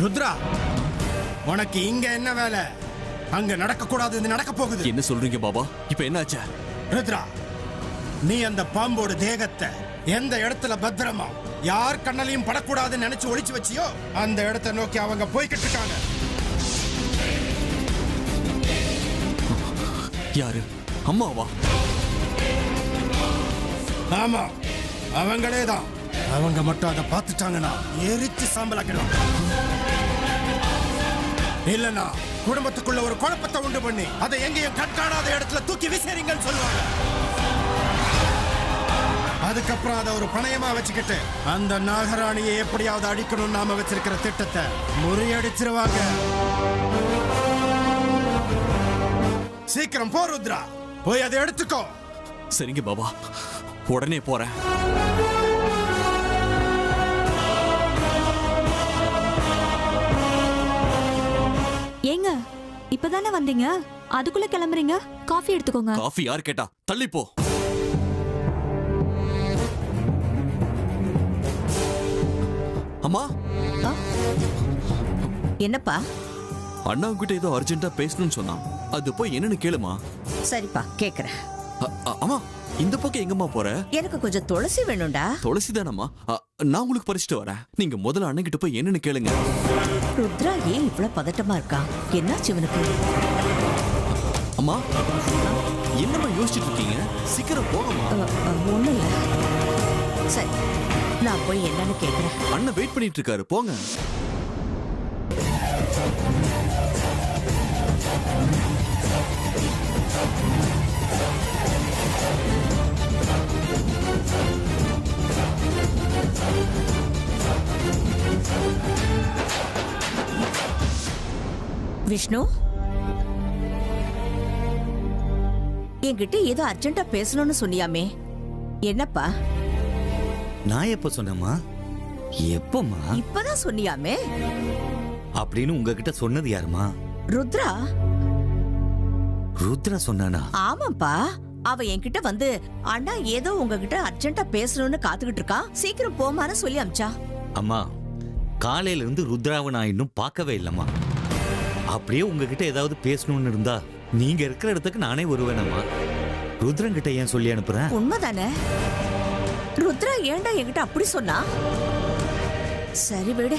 ருத்ரா, உனக்கு இங்க என்ன வேலை? அங்க நடக்க கூடாது, நடக்க போகுது. என்ன சொல்றீங்க பாபா? இப்ப என்னாச்சு? ருத்ரா, நீ அந்த பாம்போட தேகத்தை எந்த இடத்துல பத்திரமா யார் கண்ணலையும் படக்கூடாதுன்னு நினைச்சு ஒளிச்சு வச்சியோ அந்த இடத்தை நோக்கி அவங்க போய்கிட்டு இருக்காங்க. யாரு? அம்மாவா? ஆமா, அவங்களே தான். அவங்க மட்டும் அதை பார்த்துட்டாங்கன்னா எரிச்சு சாம்பலாக்கணும். இல்லனா குடும்பத்துக்குள்ள ஒரு குழப்பத்தை உண்டு பண்ணி அதை எங்கேயும் கண்காணாத இடத்துல தூக்கி விசேரிங்கன்னு சொல்லுவாங்க. அதுக்கப்புறம் அதை ஒரு பணயமா வச்சுக்கிட்டு அந்த நாகராணியை எப்படியாவது அடிக்கணும்னு நாம வச்சிருக்கிற திட்டத்தை முறியடிச்சிருவாங்க. சீக்கிரம் போ ருத்ரா, போய் அதை எடுத்துக்கோ. சரிங்க பாபா, உடனே போறேன். ஏங்க, இப்பதானே வந்தீங்க, அதுக்குள்ள கிளம்புறீங்க? காஃபி எடுத்துக்கோங்க. காஃபி யார் கேட்டா? தள்ளி போ. அம்மா, என்னப்பா? அண்ணா கிட்ட ஏதோ அர்ஜென்ட்டா பேசணும்னு சொன்னான். அது போய் என்னன்னு கேளுமா. சரிப்பா, கேக்குறேன். அம்மா, இந்த பக்கம் எங்கம்மா போற? எனக்கு கொஞ்சம் துளசி வேணும்டா. துளசி தானம்மா, நான் உங்களுக்கு பறிச்சுட்டு வரேன். நீங்க முதல்ல அண்ணன் கிட்ட போய் என்னன்னு கேளுங்க. ருத்ரா ஏன் இவ்வளவு பதட்டமா இருக்கான்? என்னாச்சு இவனுக்கு? அம்மா, என்னம்மா யோசிச்சுட்டு இருக்கீங்க? சீக்கிரம் போகமா. ஒண்ணும் இல்ல. சரி, நான் போய் என்னன்னு கேக்குறேன். அண்ணன் வெயிட் பண்ணிட்டு இருக்காரு, போங்க. விஷ்ணு, என்கிட்ட ஏதோ அர்ஜென்ட்டா பேசணும்னு சொன்னியாமே, என்னப்பா? நான் எப்ப சொன்னேம்மா? எப்பமா? இப்பதான் சொன்னியாமே. அப்படின்னு உங்ககிட்ட சொன்னது யாருமா? ருத்ரா. ருத்ரா சொன்னானா? ஆமாப்பா, அவ என்கிட்ட வந்து அண்ணா ஏதோ உங்ககிட்ட அர்ஜென்ட்டா பேசணும்னு காத்துக்கிட்டு இருக்கான், சீக்கிரம் போமான்னு சொல்லி அமிச்சா. அம்மா, காலையில இருந்து ருத்ராவை நான் இன்னும் பார்க்கவே இல்லம்மா. அப்படியே உங்ககிட்ட ஏதாவது பேசணும்னு இருந்தா நீங்க இருக்கிற இடத்துக்கு நானே வருவேனம்மா. ருத்ரன் கிட்ட ஏன் சொல்லி அனுப்புறேன்? உண்மைதானே? ருத்ரா ஏன்டா என்கிட்ட அப்படி சொன்னா? சரி விடு.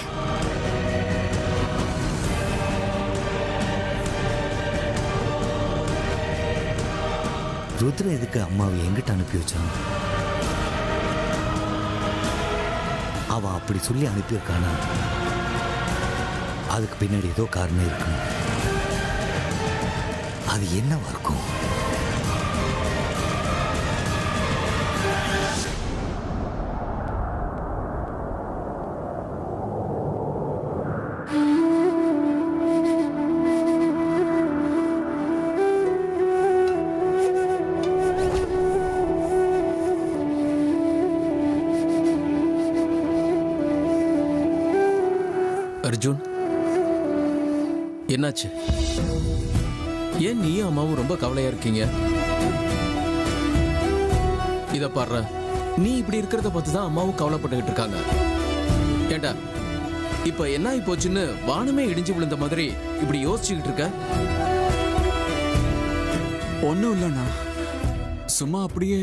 ருத்ரா எதுக்கு அம்மாவை எங்கிட்ட அனுப்பி வச்சான்? அவ அப்படி சொல்லி அனுப்பியிருக்கானா? அதுக்கு பின்னாடி ஏதோ காரணம் இருக்கும். அது என்னவா இருக்கும்? அர்ஜுன், என்னாச்சு? ஏன் நீயும் அம்மாவும் ரொம்ப கவலையா இருக்கீங்க? இத பாரு, நீ இப்படி இருக்கிறத பார்த்து தான் அம்மாவும் கவலைப்பட்டுக்கிட்டு இருக்காங்க. ஏண்டா, இப்ப என்ன ஆகி போச்சுன்னு வானமே இடிஞ்சு விழுந்த மாதிரி இப்படி யோசிச்சுக்கிட்டு இருக்க? ஒன்னும் இல்லண்ணா, சும்மா அப்படியே.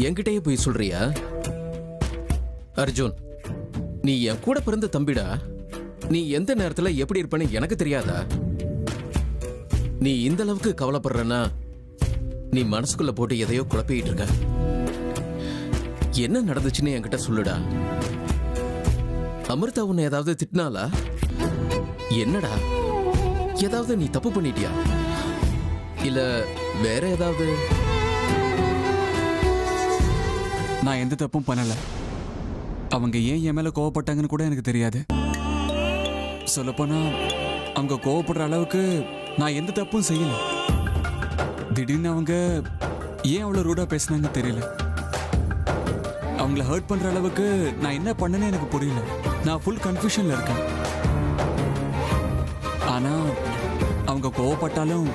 என்கிட்டயே போய் சொல்றியா? அர்ஜுன், நீ என் கூட பிறந்த தம்பிடா. நீ எந்த நேரத்துல எப்படி இருப்பன்னு எனக்கு தெரியாதா? நீ இந்த அளவுக்கு கவலைப்படுறன்னா நீ மனசுக்குள்ள போட்டு எதையோ குழப்பிட்டு இருக்க. என்ன நடந்துச்சுன்னு என்கிட்ட சொல்லுடா. அமிர்தா உன்னை ஏதாவது திட்டினாலா? என்னடா, ஏதாவது நீ தப்பு பண்ணிட்டியா? இல்ல வேற ஏதாவது? நான் எந்த தப்பும் பண்ணல. அவங்க ஏன் என் மேல கோவப்பட்டாங்கன்னு கூட எனக்கு தெரியாது. சொல்லப்போனா அவங்க கோவப்படுற அளவுக்கு நான் எந்த தப்பும் செய்யல. திடீர்னு அவங்க ஏன் அவ்வளவு ரூடா பேசினாங்கன்னு தெரியல. அவங்கள ஹர்ட் பண்ற அளவுக்கு நான் என்ன பண்ணேன்னு எனக்கு புரியல. நான் ஃபுல் கன்ஃபியூஷன்ல இருக்கேன். ஆனா அவங்க கோவப்பட்டாலும்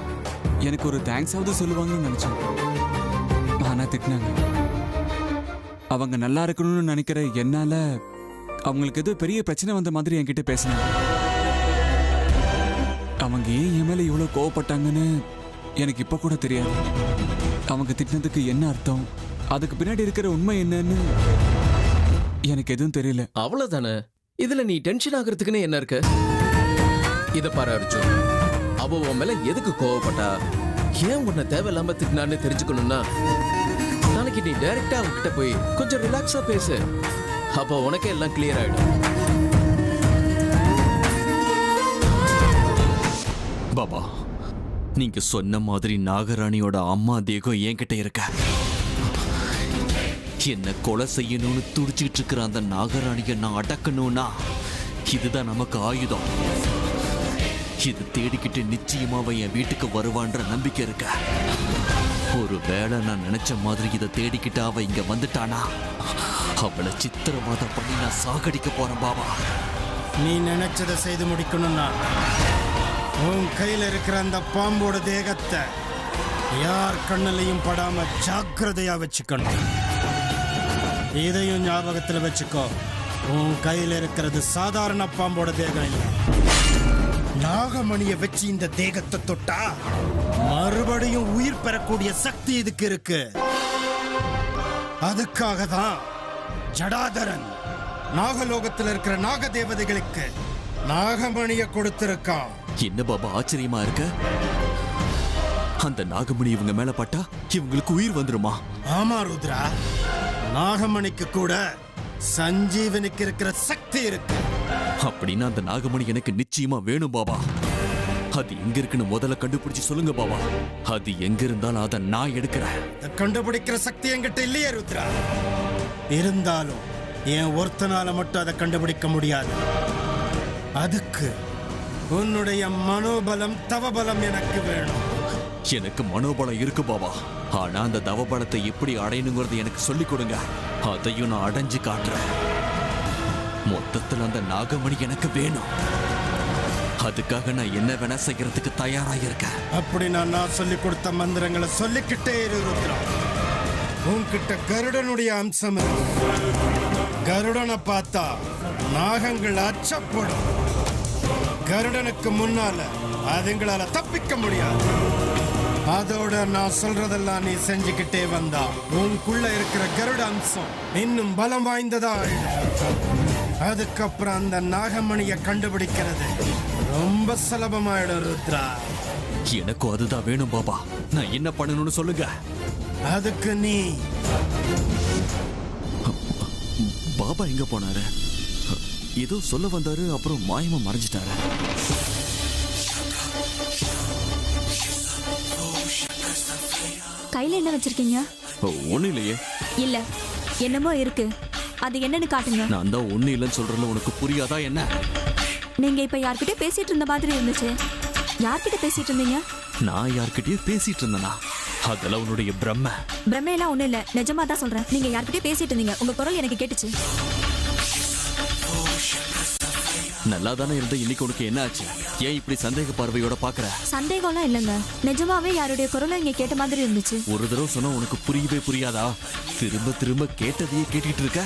எனக்கு ஒரு தேங்க்ஸாவது சொல்லுவாங்கன்னு நினைச்சேன். ஆனா திட்டினாங்க. அவங்க நல்லா இருக்கணும்னு நினைக்கிற என்னால அவங்களுக்கு ஏதோ பெரிய பிரச்சனை வந்த மாதிரி என்கிட்ட பேசினாங்க. அவங்க ஏன் என் மேல இவ்வளவு கோவப்பட்டாங்கன்னு எனக்கு இப்ப கூட தெரியாது. அவங்க திட்டினதுக்கு என்ன அர்த்தம், அதுக்கு பின்னாடி இருக்கிற உண்மை என்னன்னு எனக்கு எதுவும் தெரியல. அவ்வளவுதானே. இதுல நீ டென்ஷன் ஆகுறதுக்குன்னு என்ன இருக்கு? இத பாரு அர்ஜுன், அவ உன் மேல எதுக்கு கோவப்பட்டா, ஏன் உன்னை தேவையில்லாம திட்டினான்னு தெரிஞ்சுக்கணும்னா நாளைக்கு நீ டைரக்டா அவகிட்ட போய் கொஞ்சம் ரிலாக்ஸா பேசு. அப்போ உனக்கே எல்லாம் கிளியர் ஆயிடும். பாபா, நீங்க சொன்ன மாதிரி நாகராணியோட அம்மா தேகம் என்கிட்ட இருக்க. என்ன கொலை செய்யணும்னு துடிச்சுக்கிட்டு இருக்கிற அந்த நாகராணியை நான் அடக்கணும்னா இதுதான் நமக்கு ஆயுதம். இது தேடிக்கிட்டு நிச்சயமா அவன் என் வீட்டுக்கு வருவான்ற நம்பிக்கை இருக்க. ஒரு வேளை நான் நினைச்ச மாதிரி இதை தேடிக்கிட்டு அவ இங்க வந்துட்டானா அவளை சித்திரவதை பண்ணி நான் சாகடிக்க போறேன் பாபா. நீ நினைச்சதை செய்து முடிக்கணும்னா உன் கையில இருக்கிற அந்த பாம்போட தேகத்தை யார் கண்ணிலையும் படாம ஜாக்கிரதையா வச்சுக்கணும். இதையும் ஞாபகத்துல வச்சுக்கோ. உன் கையில இருக்கிறது சாதாரண பாம்போட தேகம் இல்லை. நாகமணியை வச்சு இந்த தேகத்தை தொட்டா மறுபடியும் உயிர் பெறக்கூடிய சக்தி இதுக்கு இருக்கு. அதுக்காக தான் ஜடாதரன் நாகலோகத்தில் இருக்கிற நாக தேவதைகளுக்கு நாகமணியை கொடுத்திருக்கான். என்ன பாபா ஆச்சரியமா இருக்க? அந்த நாகமணி இவங்க மேல பட்டா இவங்களுக்கு உயிர் வந்துருமா? ஆமா ருத்ரா, நாகமணிக்கு கூட சஞ்சீவனுக்கு இருக்கிற சக்தி இருக்கு. அப்படின்னா அந்த நாகமணி எனக்கு நிச்சயமா வேணும் பாபா. அது எங்க இருக்குன்னு முதல்ல கண்டுபிடிச்சு சொல்லுங்க பாபா. அது எங்க இருந்தாலும் அதை நான் எடுக்கிறேன். கண்டுபிடிக்கிற சக்தி என்கிட்ட இல்லையே ருத்ரா. இருந்தாலும் என் ஒருத்தனால மட்டும் அதை கண்டுபிடிக்க முடியாது. அதுக்கு உன்னுடைய மனோபலம் தவபலம் எனக்கு வேணும். எனக்கு மனோபலம் இருக்கு பாபா. ஆனா அந்த தவபலத்தை எப்படி அடையணுங்கிறது எனக்கு சொல்லிக் கொடுங்க. அதையும் நான் அடைஞ்சு காட்டுறேன். மொத்தத்தில் அந்த நாகமணி எனக்கு வேணும். அதுக்காக நான் என்ன வேணா செய்யறதுக்கு தயாராக இருக்கேன். அப்படி நான் சொல்லி கொடுத்த மந்திரங்களை சொல்லிக்கிட்டே இருக்கிறோம். உன்கிட்ட கருடனுடைய அம்சம் இருக்கு. கருடனை பார்த்தா நாகங்கள் அச்சப்படும். கருடனுக்கு முன்னால அதுங்களால தப்பிக்க முடியாது. அதோட நான் சொல்றதெல்லாம் நீ செஞ்சுக்கிட்டே வந்தா உனக்குள்ள இருக்கிற கருட அம்சம் இன்னும் பலம் வாய்ந்ததா. அதுக்கப்புறம் அந்த நாகமணியை கண்டுபிடிக்கிறது ரொம்ப சுலபமாயிடும் ருத்ரா. எனக்கும் அதுதான் வேணும் பாபா. நான் என்ன பண்ணணும்னு சொல்லுங்க. அதுக்கு நீ பாபா எங்க போனாரு? ஏதோ சொல்ல வந்தாரு, அப்புறம் மாயமா மறைஞ்சிட்டாரு. கையில என்ன வச்சிருக்கீங்க? ஒண்ணு இல்லையே. இல்ல, என்னமோ இருக்கு. அது என்னன்னு காட்டுங்க. நான் தான் ஒண்ணு இல்லைன்னு சொல்றேன். உனக்கு புரியாதா என்ன? நீங்க இப்ப யார்கிட்ட பேசிட்டு இருந்த மாதிரி இருந்துச்சு. யார்கிட்ட பேசிட்டு இருந்தீங்க? நான் யார்கிட்டயும் பேசிட்டு இருந்தேனா? அதெல்லாம் உன்னுடைய பிரம்மையெல்லாம் ஒண்ணும் இல்ல, நிஜமா தான் சொல்றேன். நீங்க யார்கிட்டயும் பேசிட்டு இருந்தீங்க. உங்க குரல் எனக்கு கேட்டுச்சு. நல்லா தானே இருந்த. இன்னைக்கு உனக்கு என்ன ஆச்சு? ஏன் இப்படி சந்தேக பார்வையோட பாக்குற? சந்தேகம்லாம் இல்லைங்க, நிஜமாவே யாருடைய குரலும் இங்க கேட்ட மாதிரி இருந்துச்சு. ஒரு தடவை சொன்னா உனக்கு புரியவே புரியாதா? திரும்ப திரும்ப கேட்டதையே கேட்டுட்டு இருக்க.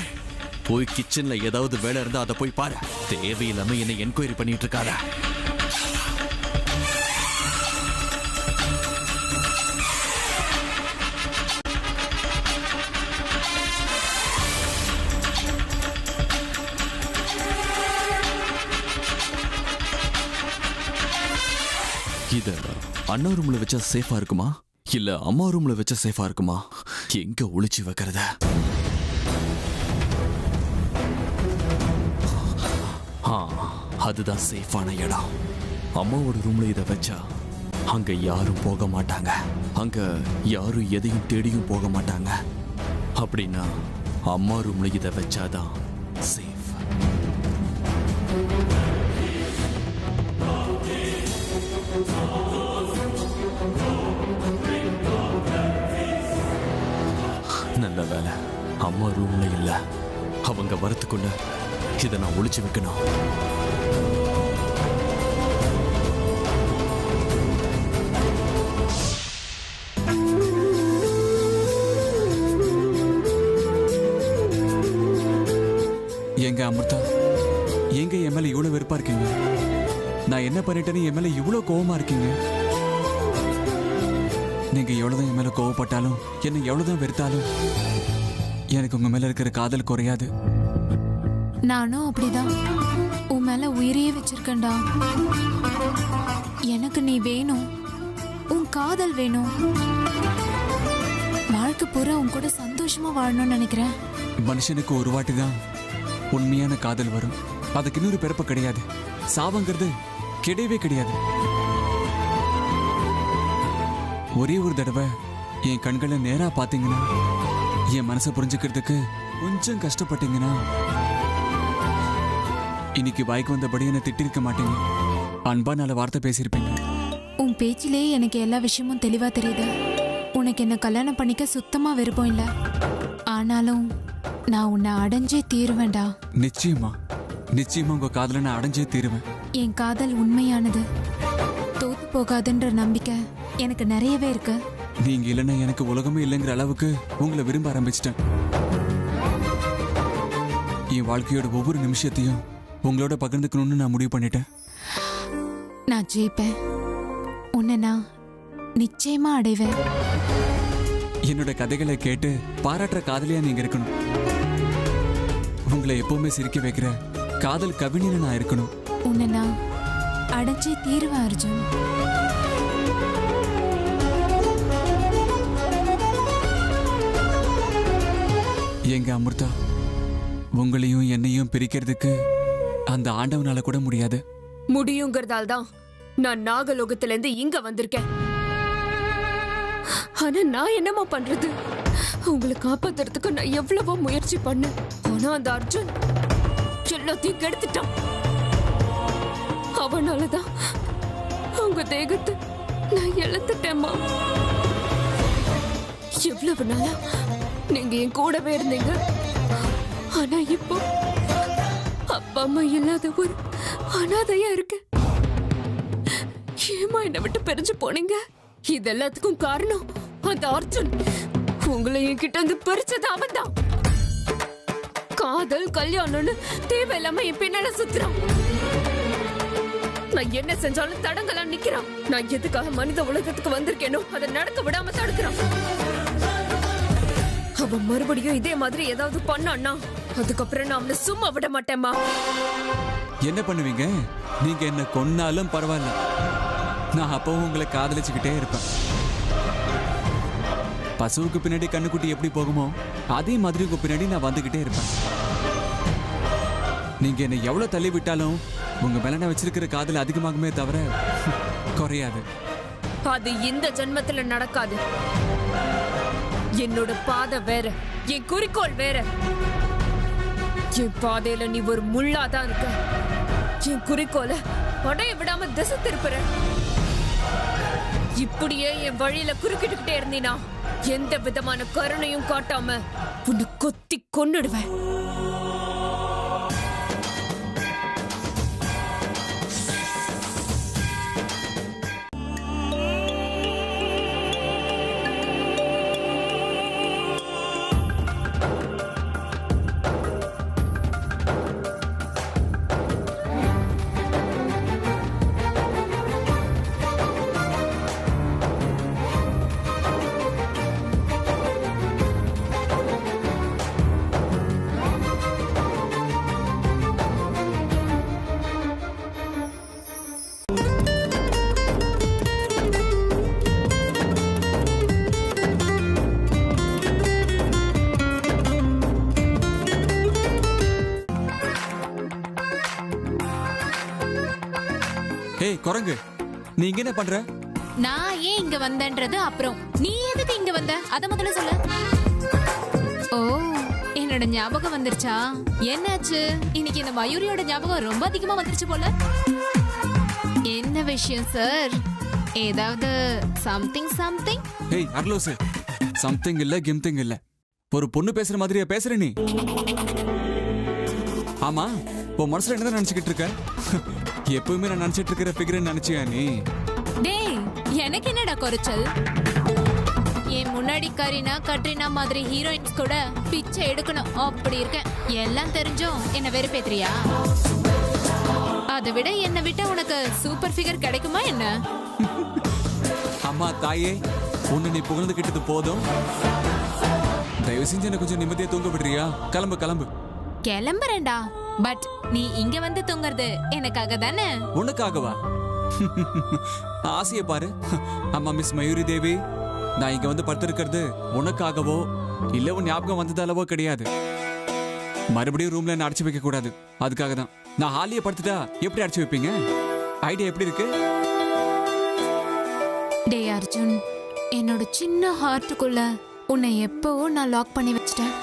போய் கிச்சன்ல ஏதாவது வேலை இருந்தா அதை போய் பாரு. தேவையில்லாம என்ன என்கொயரி பண்ணிட்டு இருக்காத. இத அண்ணா ரூம்ல வச்சா சேஃபா இருக்குமா, இல்ல அம்மா ரூம்ல வச்சா சேஃபா இருக்குமா? எங்க ஒளிச்சு வைக்கிறத? அதுதான் சேஃபான இடம். அம்மாவோட ரூம்ல இதை வச்சா அங்க யாரும் போக மாட்டாங்க. அங்க யாரும் எதையும் தேடியும் போக மாட்டாங்க. அப்படின்னா அம்மா ரூம்ல இதை வச்சாதான் சேஃப். நல்ல வேலை அம்மா ரூம்ல இல்ல. அவங்க வரத்துக்குள்ள இதை நான் ஒளிச்சு வைக்கணும். எங்க அமிர்தா, எங்க என் மேல இவ்வளவு வெறுப்பா இருக்கீங்க? நான் என்ன பண்ணிட்டேன்னு என் மேல இவ்வளவு கோவமா இருக்கீங்க? நீங்க எவ்வளவுதான் என் மேல கோவப்பட்டாலும், என்ன எவ்வளவுதான் வெறுத்தாலும், எனக்கு உங்க மேல இருக்கிற காதல் குறையாது. நானும் அப்படிதான் உன் மேல உயிரையே வச்சிருக்கேன்டா. எனக்கு நீ வேணும், உன் காதல் வேணும். வாழ்க்கை பூரா உன் கூட சந்தோஷமா வாழணும்னு நினைக்கிறேன். மனுஷனுக்கு ஒரு வாட்டி தான் உண்மையான காதல் வரும். அதுக்கு இன்னொரு பிறப்பு கிடையாது. சாவங்கிறது கிடையவே கிடையாது. ஒரே ஒரு தடவை என் கண்களை நேரா பாத்தீங்கன்னா, என் மனசை புரிஞ்சுக்கிறதுக்கு கொஞ்சம் கஷ்டப்பட்டீங்கன்னா, இன்னைக்கு வாய்க்கு வந்தபடி என்ன திட்டிருக்க மாட்டீங்க. அன்பா 4 வார்த்தை பேசியிருப்பீங்க. உன் பேச்சிலே எனக்கு எல்லா விஷயமும் தெளிவா தெரியுது. உனக்கு என்ன கல்யாணம் பண்ணிக்க சுத்தமா விருப்பம் இல்ல. ஆனாலும் நான் உன்னை அடைஞ்சே தீருவேன்டா. நிச்சயமா நிச்சயமா உங்க காதலை நான் அடைஞ்சே தீருவேன். என் காதல் உண்மையானது, தோத்து போகாதுன்ற நம்பிக்கை எனக்கு நிறையவே இருக்கு. நீங்க இல்லைன்னா எனக்கு உலகமே இல்லைங்கிற அளவுக்கு உங்களை விரும்ப ஆரம்பிச்சிட்டேன். என் வாழ்க்கையோட ஒவ்வொரு நிமிஷத்தையும் உங்களோட பகிர்ந்துக்கணும்னு நான் முடிவு பண்ணிட்டேன். நான் ஜெயிப்பேன். உன்னை நான் நிச்சயமா அடைவேன். என்னோட கதைகளை கேட்டு பாராட்டுற காதலியா நீங்க இருக்கணும். உங்களை எப்பவுமே சிரிக்க வைக்கிற காதல் கவிஞனா நான் இருக்கணும். உன்னை நான் அடைஞ்சே தீருவேன் அர்ஜுன். எங்க அமிர்தா, உங்களையும் என்னையும் பிரிக்கிறதுக்கு அந்த ஆண்டவனால கூட முடியாது. முடியுங்கிறதால் தான் நான் நாகலோகத்துல இருந்து இங்க வந்திருக்கேன். ஆனா நான் என்னமா பண்றது? உங்களை காப்பாத்துறதுக்கு நான் எவ்வளவோ முயற்சி பண்ணேன். ஆனா அந்த அர்ஜுன் எல்லாத்தையும் கெடுத்துட்டான். அவனாலதான் உங்க தேகத்தை நான் இழந்துட்டேம்மா. எவ்வளவு நாளா நீங்க என் கூடவே இருந்தீங்க. ஆனா இப்போ அப்பா அம்மா இல்லாத ஒரு அனாதையா இருக்கு. ஏமா என்னை விட்டு பிரிஞ்சு போனீங்க? இதெல்லாத்துக்கும் காரணம் அந்த அர்ஜுன். உங்களை என்கிட்ட இருந்து பிரிச்சது அவன் தான். காதல் கல்யாணம்னு தேவையில்லாம என் பின்னால சுத்துறான். நான் என்ன செஞ்சாலும் தடங்களா நிக்கிறான். நான் எதுக்காக மனித உலகத்துக்கு வந்திருக்கேனோ அதை நடக்க விடாம தடுக்கிறான். அவன் மறுபடியும் இதே மாதிரி ஏதாவது பண்ணான்னா அதுக்கப்புறம் நான் அவனை சும்மா விட மாட்டேம்மா. என்ன பண்ணுவீங்க? நீங்க என்ன கொன்னாலும் பரவாயில்ல, நான் அப்பவும் உங்களை காதலிச்சுக்கிட்டே இருப்பேன். பசுவுக்கு பின்னாடி கண்ணுக்குட்டி எப்படி போகுமோ அதே மாதிரி உங்க பின்னாடி நான் வந்துகிட்டே இருப்பேன். நீங்க என்ன எவ்வளவு தள்ளி விட்டாலும் உங்க மேல நான் வச்சிருக்கிற காதல் அதிகமாகுமே தவிர குறையாது. அது இந்த ஜென்மத்துல நடக்காது. என்னோட பாதை வேற, என் குறிக்கோள் வேற. என் பாதையில நீ ஒரு முள்ளாதான் இருக்க. என் குறிக்கோளை அடைய விடாம திசை திருப்புற. இப்படியே என் வழியில குறுக்கிட்டுக்கிட்டே இருந்தீனா எந்த விதமான கருணையும் காட்டாம உன்னை கொத்தி கொன்னுடுவேன். ஏய் குரங்கு, நீங்க என்ன பண்ற? நான் ஏன் இங்க வந்தேன்றது அப்புறம். நீ எதுக்கு இங்க வந்த அத முதல்ல சொல்லு. ஓ, என்னோட ஞாபகம் வந்துருச்சா? என்னாச்சு? இன்னைக்கு இந்த மயூரியோட ஞாபகம் ரொம்ப அதிகமா வந்துருச்சு போல. என்ன விஷயம் சார்? ஏதாவது சம்திங் சம்திங்? ஏய் அர்லோஸ், சம்திங் இல்ல கிம்திங் இல்ல. ஒரு பொண்ணு பேசுற மாதிரியா பேசுற நீ? ஆமா, உன் மனசுல என்னதான் நினைச்சுக்கிட்டு இருக்க? எப்பவுமே நான் நினைச்சிட்டு இருக்கிற ஃபிகர் நினைச்சியா நீ? டேய், எனக்கு என்னடா குறைச்சல்? என் முன்னாடி கட்ரினா மாதிரி ஹீரோயின்ஸ் கூட பிச்சை எடுக்கணும் அப்படி இருக்கேன். எல்லாம் தெரிஞ்சும் என்ன வெறுப்பேத்துறியா? அதை விட என்னை விட்ட உனக்கு சூப்பர் ஃபிகர் கிடைக்குமா என்ன? அம்மா தாயே, உன்னை நீ புகழ்ந்து கிட்டது போதும். தயவு செஞ்சு என்ன கொஞ்சம் நிம்மதியா தூங்க விடுறியா? கிளம்பு கிளம்பு. கிளம்புறேன்டா. பட் நீ இங்க வந்து தூங்குறது எனக்காக தானே? உனக்காகவா? ஆசைய பாரு. அம்மா மிஸ் மயூரி தேவி, நான் இங்க வந்து படுத்திருக்கிறது உனக்காகவோ இல்ல உன் ஞாபகம் வந்ததாலவோ கிடையாது. மறுபடியும் ரூம்ல என்ன அடைச்சு வைக்க கூடாது. அதுக்காக தான். நான் ஹாலியே படுத்துட்டா எப்படி அடைச்சு வைப்பீங்க? ஐடியா எப்படி இருக்கு? டே அர்ஜுன், என்னோட சின்ன ஹார்ட்டுக்குள்ள உன்னை எப்பவோ நான் லாக் பண்ணி வச்சிட்டேன்.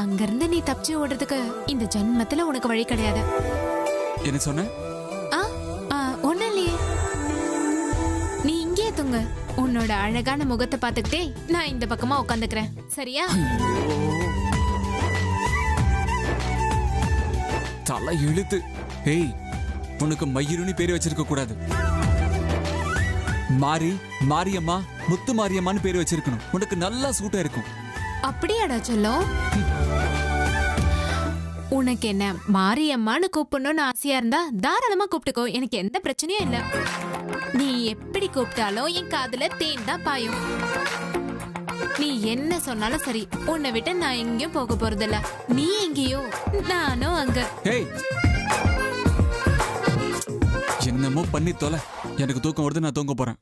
அங்கிருந்து நீ தப்பிச்சு ஓடுறதுக்கு இந்த ஜென்மத்துல உனக்கு வழி கிடையாது. என்ன சொன்ன? ஒண்ணும் இல்லையே. நீ இங்கே தூங்க. உன்னோட அழகான முகத்தை பார்த்துக்கிட்டே நான் இந்த பக்கமா உட்காந்துக்கிறேன். சரியா? தலை இழுத்து. ஏய், உனக்கு மயூரினி பேரு வச்சிருக்க கூடாது. மாரியம்மா, முத்து மாரியம்மான்னு பேரு வச்சிருக்கணும். உனக்கு நல்லா சூட்டா இருக்கும். அப்படியாடா சொல்லும்? உனக்கு என்ன மாரியம்மான்னு கூப்பிடணும்னு ஆசையா இருந்தா தாராளமா கூப்பிட்டுக்கோ. எனக்கு எந்த பிரச்சனையும் இல்ல. நீ எப்படி கூப்பிட்டாலும் என் காதுல தேன் தான் பாயும். நீ என்ன சொன்னாலும் சரி, உன்னை விட்டு நான் எங்கேயும் போக போறதில்ல. நீ எங்கேயோ, நானும் அங்க. என்னமோ பண்ணி தொலை. எனக்கு தூக்கம் வருது, நான் தூங்க போறேன்.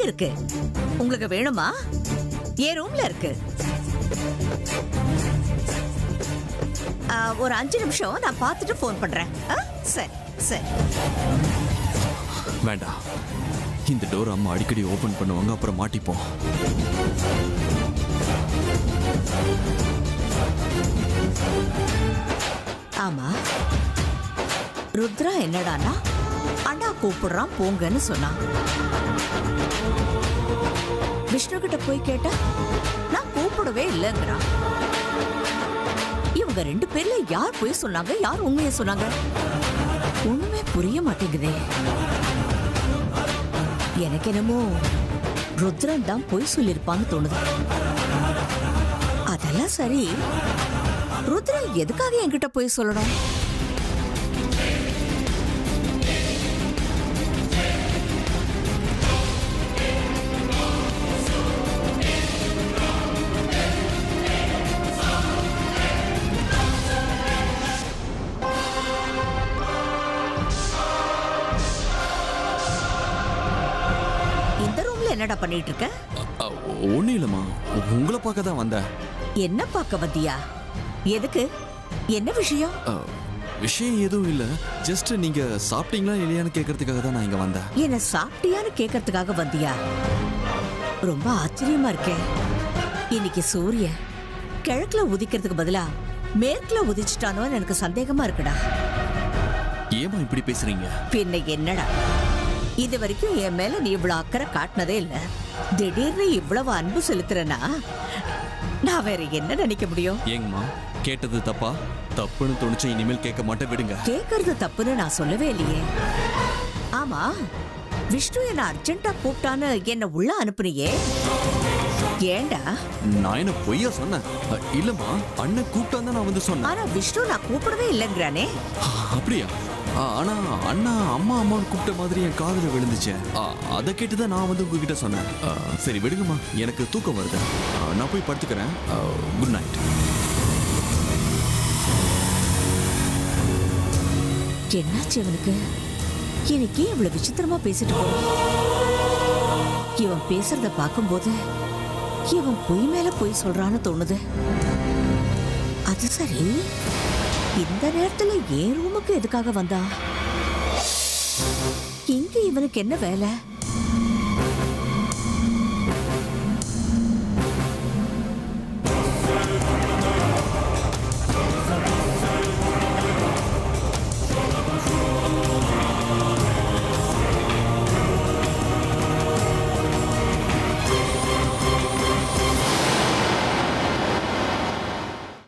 இருக்கு. உங்களுக்கு வேணுமா? என் ரூம்ல இருக்கு. ஒரு 5 நிமிஷம் நான் பார்த்துட்டு போன் பண்றேன். சரி சரி. வேண்டாம், இந்த டோர் அம்மா அடிக்கடி ஓபன் பண்ணுவாங்க, அப்புறம் மாட்டிப்போம். ஆமா, ருத்ரா என்னடானா அண்ணா கூப்பிடுறான் போங்கன்னு சொன்னான். விஷ்ணு கிட்ட போய் கேட்டா நான் கூப்பிடவே இல்லைங்கிறான். இவங்க 2 பேர்ல யார் போய் சொன்னாங்க, யார் உண்மையை சொன்னாங்க? ஒண்ணுமே புரிய மாட்டேங்குதே. எனக்கு என்னமோ ருத்ரன் தான் போய் சொல்லிருப்பான்னு தோணுது. அதெல்லாம் சரி, ருத்ரன் எதுக்காக என்கிட்ட போய் சொல்லணும்? என்னடா பண்ணிட்டு இருக்க? ஒண்ணும் இல்லம்மா, உங்களை பார்க்க தான் வந்தேன். என்ன பார்க்க வந்தியா? எதுக்கு? என்ன விஷயம்? விஷயம் எதுவும் இல்ல, ஜஸ்ட் நீங்க சாப்பிட்டீங்களா இல்லையான்னு கேட்கறதுக்காக தான் நான் இங்க வந்தேன். என்ன சாப்பிட்டியான்னு கேட்கறதுக்காக வந்தியா? ரொம்ப ஆச்சரியமா இருக்கே. இன்னைக்கு சூரியன் கிழக்குல உதிக்கிறதுக்கு பதிலா மேற்குல உதிச்சிட்டானோன்னு எனக்கு சந்தேகமா இருக்குடா. ஏமா இப்படி பேசுறீங்க? பின்ன என்னடா, இது வரைக்கும் என் மேல நீ இவ்வளவு அக்கறை காட்டினதே இல்ல. திடீர்னு இவ்வளவு அன்பு செலுத்துறனா நான் வேற என்ன நினைக்க முடியும்? ஏங்கம்மா, கேட்டது தப்பா? தப்புன்னு தோணுச்சு, இனிமேல் கேட்க மாட்டேன், விடுங்க. கேட்கறது தப்புன்னு நான் சொல்லவே இல்லையே. ஆமா, விஷ்ணு என்ன அர்ஜென்ட்டா கூப்பிட்டான்னு என்ன உள்ள அனுப்புனியே, ஏண்டா? நான் என்ன பொய்யா சொன்னேன்? இல்லம்மா, அண்ணன் கூப்பிட்டான் நான் வந்து சொன்னேன். ஆனா விஷ்ணு நான் கூப்பிடவே இல்லைங்கிறானே. அப்படியா? ஆனா அண்ணா அம்மான்னு கூப்பிட்ட மாதிரி என் காதுல விழுந்துச்சு. அதை கேட்டுதான் நான் வந்து உங்ககிட்ட சொன்னேன். சரி விடுங்கம்மா, எனக்கு தூக்கம் வருது, நான் போய் படுத்துக்கிறேன். Good night. என்னாச்சு இவனுக்கு? இன்னைக்கு இவ்வளவு விசித்திரமா பேசிட்டு போறான். இவன் பேசுறத பார்க்கும்போது இவன் பொய் மேல பொய் சொல்றான்னு தோணுது. அது சரி, இந்த நேரத்துல என் ரூமுக்கு எதுக்காக வந்தா? இங்க இவனுக்கு என்ன வேலை?